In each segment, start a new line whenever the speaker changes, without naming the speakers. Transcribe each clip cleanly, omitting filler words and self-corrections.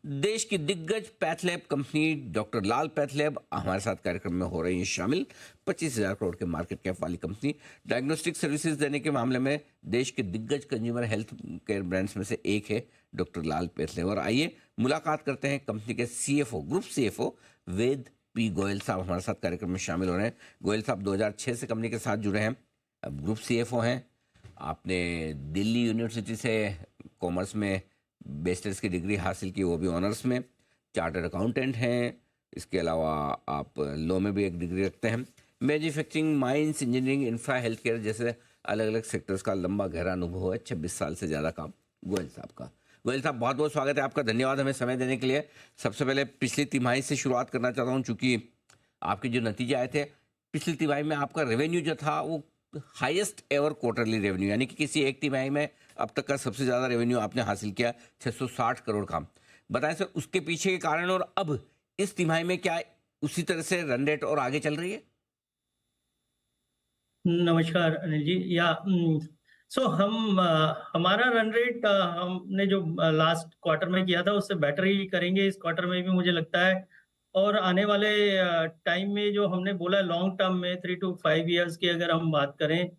देश की दिग्गज पैथलैब कंपनी डॉक्टर लाल पैथलैब हमारे साथ कार्यक्रम में हो रही है शामिल। 25,000 करोड़ के मार्केट कैप वाली कंपनी डायग्नोस्टिक सर्विसेज देने के मामले में देश के दिग्गज कंज्यूमर हेल्थ केयर ब्रांड्स में से एक है डॉक्टर लाल पैथलैब। और आइए मुलाकात करते हैं कंपनी के सीएफओ, ग्रुप सीएफओ वेद पी गोयल साहब हमारे साथ कार्यक्रम में शामिल हो रहे हैं। गोयल साहब 2006 से कंपनी के साथ जुड़े हैं, अब ग्रुप सीएफओ हैं। आपने दिल्ली यूनिवर्सिटी से कॉमर्स में बैचलर्स की डिग्री हासिल की, वो भी ऑनर्स में। चार्टर्ड अकाउंटेंट हैं, इसके अलावा आप लॉ में भी एक डिग्री रखते हैं। Manufacturing, mines, engineering, infra, health care जैसे अलग अलग सेक्टर्स का लंबा गहरा अनुभव है। 26 साल से ज़्यादा काम गोयल साहब का। गोयल साहब, बहुत बहुत स्वागत है आपका, धन्यवाद हमें समय देने के लिए। सबसे पहले पिछली तिमाही से शुरुआत करना चाहता हूँ, चूँकि आपके जो नतीजे आए थे पिछली तिमाही में, आपका रेवेन्यू जो था वो हाईएस्ट एवर क्वार्टरली रेवेन्यू, यानी कि किसी एक तिमाही में अब तक का सबसे ज़्यादा रेवेन्यू आपने हासिल किया, 660 करोड़ का। बताएं सर उसके पीछे के कारण, और अब इस तिमाही में क्या उसी तरह से रन रेट और आगे चल रही है?
नमस्कार अनिल जी। हमारा रन रेट हमने जो लास्ट क्वार्टर में किया था उससे बेटर ही करेंगे इस क्वार्टर में भी, मुझे लगता है। और आने वाले टाइम में जो हमने बोला लॉन्ग टर्म में 3 to 5 इयर्स की अगर हम बात करें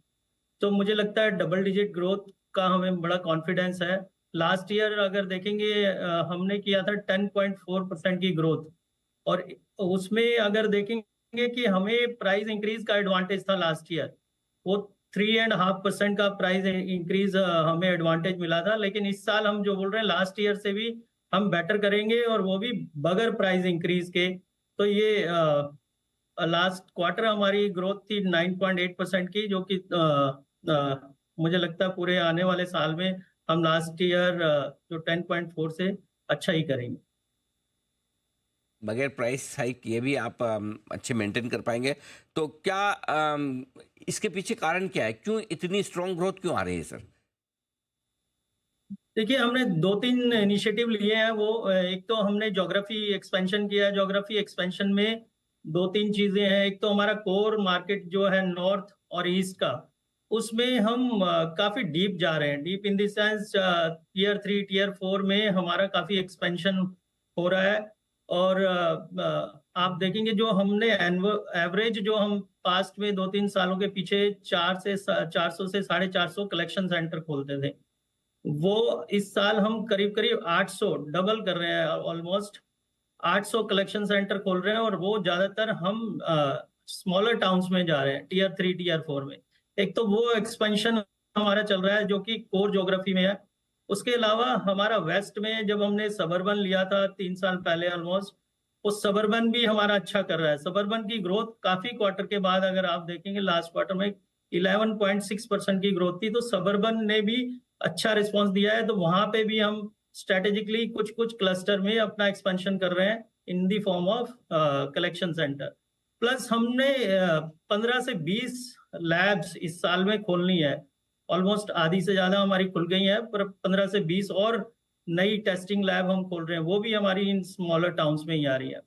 तो मुझे लगता है डबल डिजिट ग्रोथ का हमें बड़ा कॉन्फिडेंस है। लास्ट ईयर अगर देखेंगे हमने किया था 10.4% की ग्रोथ, और उसमें अगर देखेंगे कि हमें प्राइस इंक्रीज का एडवांटेज था लास्ट ईयर, वो 3.5% का प्राइस इंक्रीज हमें एडवांटेज मिला था। लेकिन इस साल हम जो बोल रहे हैं लास्ट ईयर से भी हम बेटर करेंगे, और वो भी बगैर प्राइस इंक्रीज के। तो ये लास्ट क्वार्टर हमारी ग्रोथ थी 9.8% की, जो कि मुझे लगता है पूरे आने वाले साल में हम लास्ट ईयर जो 10.4 से अच्छा ही करेंगे।
बगैर प्राइस हाइक ये भी आप अच्छे मेंटेन कर पाएंगे? तो क्या इसके पीछे कारण क्या है, क्यों इतनी स्ट्रॉन्ग ग्रोथ क्यों आ रही है सर?
देखिए, हमने 2-3 इनिशिएटिव लिए हैं। वो एक तो हमने ज्योग्राफी एक्सपेंशन किया है। ज्योग्राफी एक्सपेंशन में 2-3 चीजें हैं। एक तो हमारा कोर मार्केट जो है नॉर्थ और ईस्ट का, उसमें हम काफी डीप जा रहे हैं। Deep in the sense tier 3 tier 4 में हमारा काफी एक्सपेंशन हो रहा है। और आप देखेंगे जो हमने एवरेज जो हम पास्ट में 2-3 सालों के पीछे 400 से 450 कलेक्शन सेंटर खोलते थे, वो इस साल हम करीब करीब 800 डबल कर रहे हैं। ऑलमोस्ट 800 कलेक्शन सेंटर खोल रहे हैं, और वो ज्यादातर हम स्मॉलर टाउन्स में जा रहे हैं, टियर 3 टियर 4 में। एक तो वो एक्सपेंशन हमारा चल रहा है जो कि कोर ज्योग्राफी में है। उसके अलावा हमारा वेस्ट में जब हमने सबर्बन लिया था 3 साल पहले ऑलमोस्ट, वो सबर्बन भी हमारा अच्छा कर रहा है। सबर्बन की ग्रोथ काफी क्वार्टर के बाद अगर आप देखेंगे लास्ट क्वार्टर में 11.6% की ग्रोथ थी, तो सबर्बन ने भी अच्छा रिस्पॉन्स दिया है। तो वहां पे भी हम स्ट्रेटेजिकली कुछ कुछ क्लस्टर में अपना एक्सपेंशन कर रहे हैं in the form of collection centre. Plus हमने 15 से 20 लैब्स इस साल में खोलनी है। ऑलमोस्ट आधी से ज्यादा हमारी खुल गई है, पर 15 से 20 और नई टेस्टिंग लैब हम खोल रहे हैं, वो भी हमारी इन स्मॉलर टाउन्स में ही आ रही है।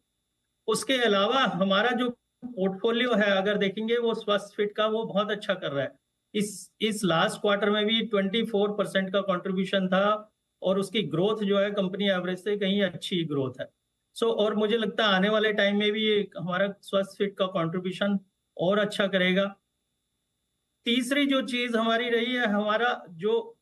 उसके अलावा हमारा जो पोर्टफोलियो है अगर देखेंगे वो स्वास्थ्य फिट का, वो बहुत अच्छा कर रहा है। इस लास्ट क्वार्टर में भी 24% का कंट्रीब्यूशन था, और उसकी ग्रोथ जो है कंपनी एवरेज से कहीं अच्छी ग्रोथ है। और मुझे लगता है आने वाले टाइम में भी ये हमारा स्वास्थ्य फिट का कंट्रीब्यूशन और अच्छा करेगा। तीसरी जो चीज हमारी रही है, हमारा जो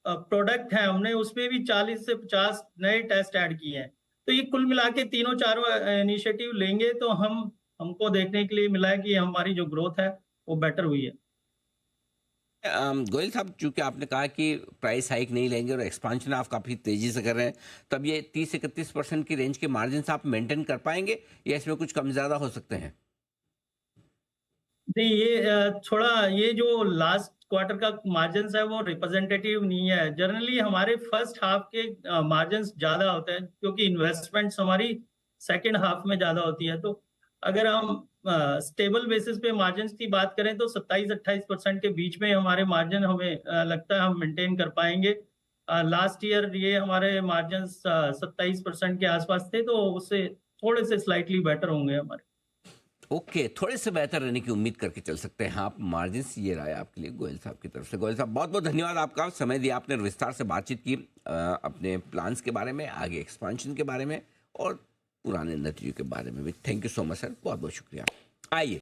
प्रोडक्ट है, हमने उसमें भी 40 से 50 नए टेस्ट ऐड किए हैं। तो ये कुल मिला के तीनों चारों इनिशिएटिव लेंगे तो हमको देखने के लिए मिला है कि हमारी जो ग्रोथ है वो बेटर हुई है।
गोयल साहब, चूंकि आपने कहा कि प्राइस हाइक नहीं लेंगे और एक्सपांशन आप काफ़ी तेज़ी से कर रहे हैं, तब ये 30-31% की रेंज के मार्जिन आप मेंटेन कर पाएंगे या इसमें कुछ कम ज़्यादा हो सकते हैं?
नहीं, ये थोड़ा ये जो लास्ट क्वार्टर का मार्जिन है वो रिप्रेजेंटेटिव नहीं है। जनरली हमारे फर्स्ट हाफ के मार्जिन ज्यादा होते हैं, क्योंकि इन्वेस्टमेंट्स हमारी सेकेंड हाफ में ज्यादा होती है। तो अगर हम स्टेबल बेसिस पे मार्जिन की बात करें तो 27-28% के बीच में हमारे मार्जिन हमें लगता है हम मेंटेन कर पाएंगे। लास्ट ईयर ये हमारे मार्जिन 27% के आसपास थे, तो उससे थोड़े से स्लाइटली बेटर होंगे हमारे।
ओके, थोड़े से बेहतर रहने की उम्मीद करके चल सकते हैं आप मार्जिन। ये राय आपके लिए गोयल साहब की तरफ से। गोयल साहब, बहुत बहुत धन्यवाद आपका, समय दिया आपने, विस्तार से बातचीत की अपने प्लान्स के बारे में, आगे एक्सपांशन के बारे में और पुराने नतीजों के बारे में भी। Thank you so much sir, बहुत बहुत शुक्रिया। आइए